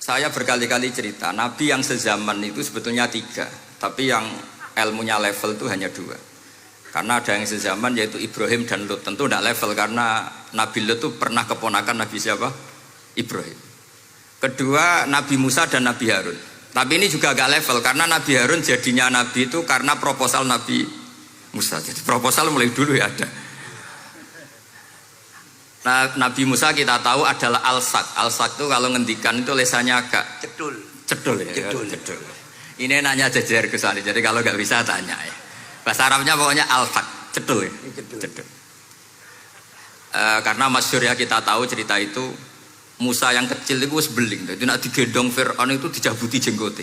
Saya berkali-kali cerita, Nabi yang sezaman itu sebetulnya 3, tapi yang ilmunya level itu hanya 2. Karena ada yang sezaman yaitu Ibrahim dan Lut. Tentu tidak level karena Nabi Lut itu pernah keponakan Nabi siapa? Ibrahim. Kedua Nabi Musa dan Nabi Harun. Tapi ini juga agak level karena Nabi Harun jadinya Nabi itu karena proposal Nabi Musa. Jadi proposal mulai dulu ya ada. Nah, Nabi Musa kita tahu adalah al-sak. Al-sak itu kalau ngendikan itu lesannya agak Cedul. cedul ya. Cedul. Cedul. Ini nanya jejer ke sana. Jadi kalau nggak bisa tanya ya. Bahasa Arabnya pokoknya al-sak, cedul ya. Cedul. Karena masyhur ya kita tahu cerita itu Musa yang kecil itu beling. Jadi nak digendong Fir'aun itu dicabuti jenggote.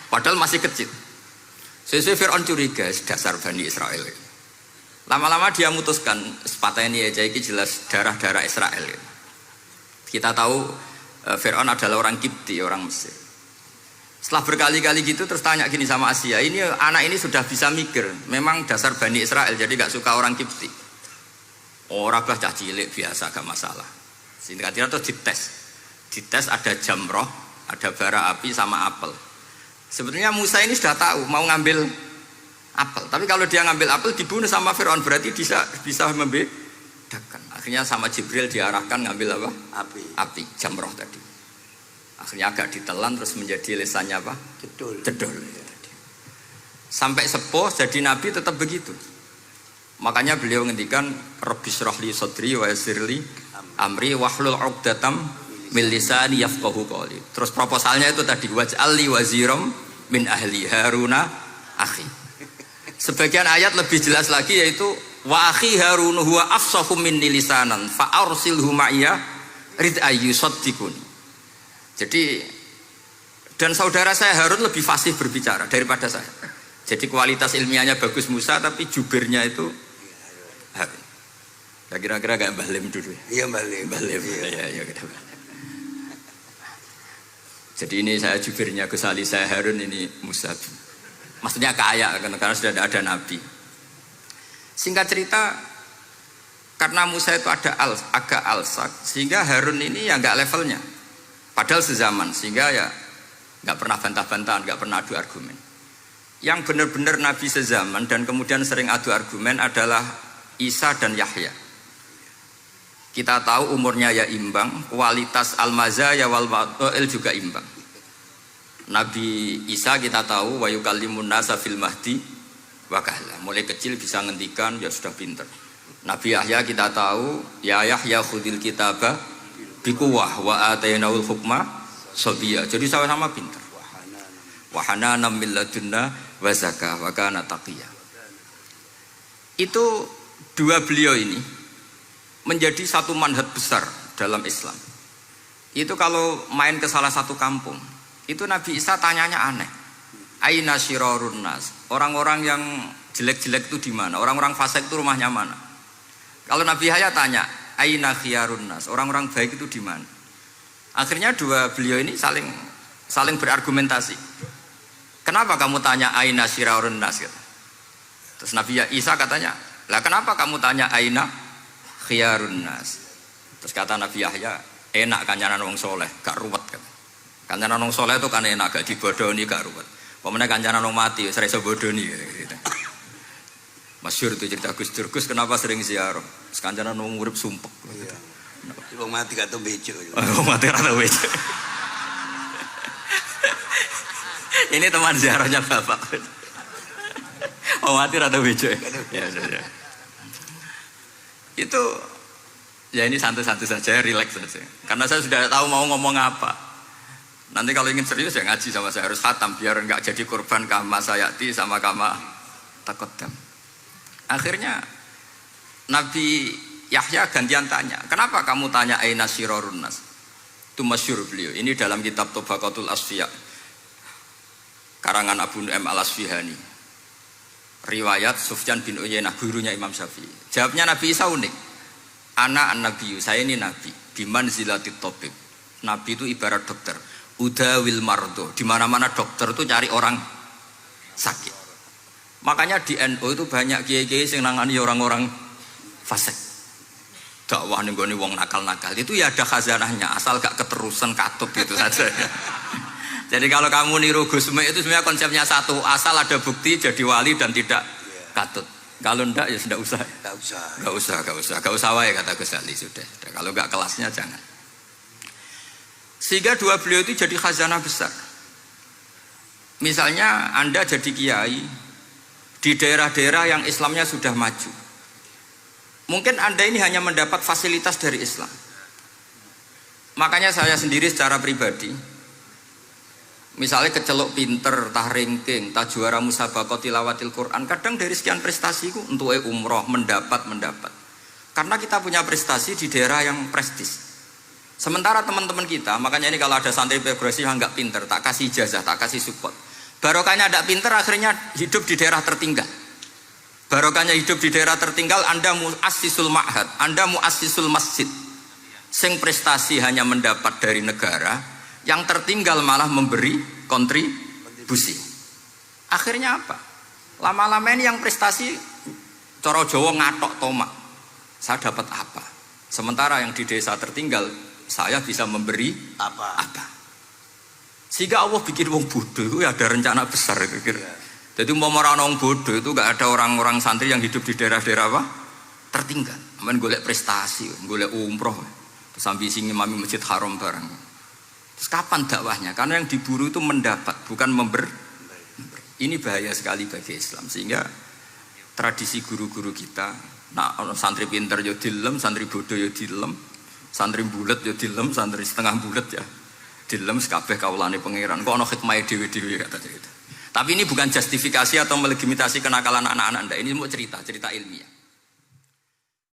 Padahal masih kecil. Sesuai Fir'aun curiga dasar Bani Israel. Lama-lama dia memutuskan sepatah ini aja ini jelas darah-darah Israel. Kita tahu Fir'aun adalah orang Kipti, orang Mesir. Setelah berkali-kali gitu terus tanya gini sama Asia, ini anak ini sudah bisa mikir, memang dasar Bani Israel jadi gak suka orang Kipti. Orang bah cah cilik biasa gak masalah. Singkat-singkat terus dites ada jamroh, ada bara api sama apel. Sebetulnya Musa ini sudah tahu mau ngambil apel, tapi kalau dia ngambil apel dibunuh sama Fir'aun berarti bisa membedakan. Akhirnya sama Jibril diarahkan ngambil apa? Api jamroh tadi. Akhirnya agak ditelan terus menjadi lesannya apa? Cedul. Sampai sepuh jadi nabi tetap begitu. Makanya beliau ngendikan Rabbi shrah li sadri wa yassir li amri wahlul 'uqdatam min lisani yafqahu qawli. Terus proposalnya itu tadi waj'al li waziram min ahli Haruna akhi. Sebagian ayat lebih jelas lagi yaitu wa akhi Harun huwa afsahu minni lisanan fa arsilhu ma'iyya rid ayyusaddiqun. Jadi dan saudara saya Harun lebih fasih berbicara daripada saya. Jadi kualitas ilmiahnya bagus Musa tapi jubirnya itu Harun. Ya kira-kira kayak Mbah Lim dulu. Iya Mbah Lim. Iya. Jadi ini saya jubirnya Gus Ali, saya Harun, ini Musa. Maksudnya kaya karena sudah ada nabi. Singkat cerita karena Musa itu agak alsak sehingga Harun ini ya nggak levelnya. Padahal sezaman sehingga ya nggak pernah bantah-bantahan, nggak pernah adu argumen. Yang benar-benar nabi sezaman dan kemudian sering adu argumen adalah Isa dan Yahya. Kita tahu umurnya ya imbang, kualitas al-mazaya wal wa'il juga imbang. Nabi Isa kita tahu wa yukallimun nasa fil mahdi wa kahla. Mulai kecil bisa ngendikan ya sudah pinter. Nabi Yahya kita tahu ya Yahya khudil kitaba biquwah wa atainaul hukma sabiyya. Jadi sama-sama pinter. Wa hananan min ladunna wa zakah wa kana taqiyya. Itu dua beliau ini menjadi satu manhaj besar dalam Islam. Itu kalau main ke salah satu kampung, itu Nabi Isa tanyanya aneh. Aina syirarun nas? Orang-orang yang jelek-jelek itu di mana? Orang-orang fasik itu rumahnya mana? Kalau Nabi Yahya tanya, aina khiyarun nas? Orang-orang baik itu di mana? Akhirnya dua beliau ini saling berargumentasi. Kenapa kamu tanya aina syirarun nas? Terus Nabi Isa katanya, lah kenapa kamu tanya aina khiyarun nas? Terus kata Nabi Yahya, enak kancanan wong soleh, gak ruwet kan. Kancanan wong soleh itu kan enak, gak dibodoni, gak ruwet. Pemene kancanan wong mati, sering bodoni gitu. Masyhur itu cerita Gus Dur, Gus kenapa sering ziarah? Kancanan wong urip sumpek. Iya. Wong mati gak tau bejo. Wong mati gak tau bejo. Ini teman ziarahnya Bapak. Wong mati gak tau bejo. Ya. Itu ya ini santai-santai saja, relax saja. Karena saya sudah tahu mau ngomong apa. Nanti kalau ingin serius ya ngaji sama saya, harus khatam biar enggak jadi korban kama sayati sama kama takoddam. Akhirnya Nabi Yahya gantian tanya, kenapa kamu tanya aina syirarun nas? Itu masyhur beliau. Ini dalam kitab Tabaqatul Asfiya karangan Abu Nu'aim al-Asfihani. Riwayat Sufyan bin Uyainah, gurunya Imam Syafi'i. Jawabnya Nabi Isa unik. Ana an-nabiyyu, saya ini nabi. Biman zilatit tabib. Nabi itu ibarat dokter. Udawil mardo. Di mana-mana dokter itu cari orang sakit. Makanya di NU itu banyak kiai-kiai yang nangani orang-orang fasik. dakwah ning gone wong nakal-nakal itu ya ada khazanahnya, asal gak keterusan katut gitu saja. Jadi kalau kamu niru Gusme itu sebenarnya konsepnya satu, asal ada bukti jadi wali dan tidak katut. Kalau ndak ya sudah usah. Gak usah wae kata Gus Ali sudah. Kalau gak kelasnya jangan. Sehingga dua beliau itu jadi khazanah besar. Misalnya Anda jadi kiai di daerah-daerah yang Islamnya sudah maju. Mungkin Anda ini hanya mendapat fasilitas dari Islam. Makanya saya sendiri secara pribadi, misalnya kecelok pinter, tah ranking, tah juara musabaqah tilawatil Quran, kadang dari sekian prestasiku untuk umroh mendapat. Karena kita punya prestasi di daerah yang prestis. Sementara teman-teman kita, makanya ini kalau ada santri progresif yang nggak pinter, tak kasih ijazah, tak kasih support. Barokahnya tidak pinter, akhirnya hidup di daerah tertinggal. Barokahnya hidup di daerah tertinggal, Anda muassisul ma'had, Anda muassisul masjid. Sing prestasi hanya mendapat dari negara, yang tertinggal malah memberi kontribusi. Akhirnya apa? Lama-lama ini yang prestasi coro Jawa ngatok tomak. Saya dapat apa? Sementara yang di desa tertinggal, saya bisa memberi apa? Sehingga Allah bikin wong bodoh itu ya ada rencana besar kira-kira. Jadi mau orang bodoh itu gak ada orang-orang santri yang hidup di daerah-daerah apa? Tertinggal. Aman golek prestasi, golek umroh, terus ambisi ngimami masjid haram barang. Terus kapan dakwahnya? Karena yang diburu itu mendapat, bukan memberi. Ini bahaya sekali bagi Islam. Sehingga tradisi guru-guru kita, nah santri pinter ya dilem, santri bodoh ya dilem, santri bulet ya dilem, santri setengah bulet ya dilem, sekabeh kaulane pangeran. Kok ana hikmahe dhewe-dhewe kata cerita. Tapi ini bukan justifikasi atau melegitimasi kenakalan anak-anak Anda. Ini mau cerita ilmiah.